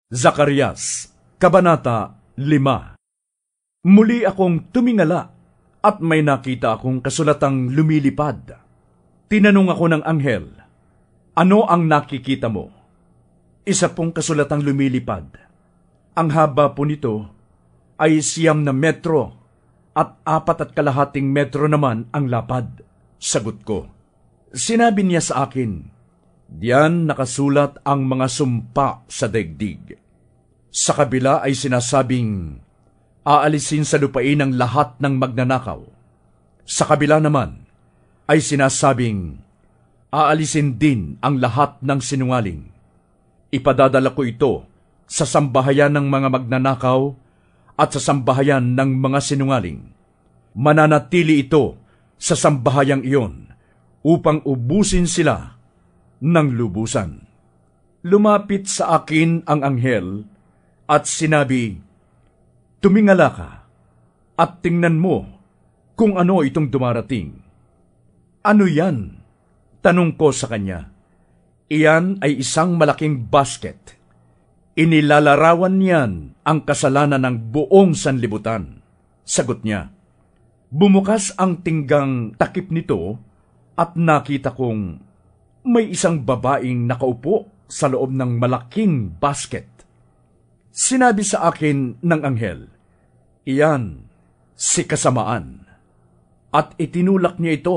Zacarias, Kabanata 5. Muli akong tumingala at may nakita akong kasulatang lumilipad. Tinanong ako ng anghel, "Ano ang nakikita mo?" Isa pong kasulatang lumilipad. Ang haba po nito ay 9 metro at 4.5 metro naman ang lapad. Sagot ko. Sinabi niya sa akin, diyan nakasulat ang mga sumpa sa daigdig. Sa kabila ay sinasabing, aalisin sa lupain ang lahat ng magnanakaw. Sa kabila naman ay sinasabing, aalisin din ang lahat ng sinungaling. Ipadadala ko ito sa sambahayan ng mga magnanakaw at sa sambahayan ng mga sinungaling. Mananatili ito sa sambahayang iyon upang ubusin sila ng lubusan. Lumapit sa akin ang anghel at sinabi, "Tumingala ka at tingnan mo kung ano itong dumarating." "Ano yan?" tanong ko sa kanya. "Iyan ay isang malaking basket. Inilalarawan niyan ang kasalanan ng buong sanlibutan." Sagot niya. Bumukas ang tinggang takip nito at nakita kong may isang babaeng nakaupo sa loob ng malaking basket. Sinabi sa akin ng anghel, "Iyan si Kasamaan." At itinulak niya ito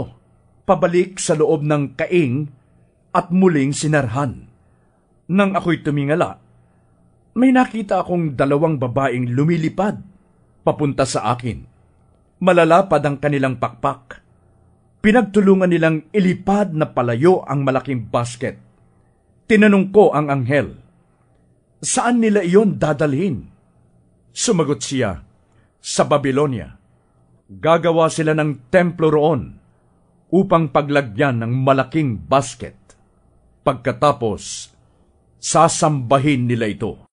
pabalik sa loob ng kaing at muling sinarhan. Nang ako'y tumingala, may nakita akong 2 babaeng lumilipad papunta sa akin. Malalapad ang kanilang pakpak. Pinagtulungan nilang ilipad na palayo ang malaking basket. Tinanong ko ang anghel, "Saan nila iyon dadalhin?" Sumagot siya, "Sa Babylonia. Gagawa sila ng templo roon upang paglagyan ng malaking basket. Pagkatapos, sasambahin nila ito."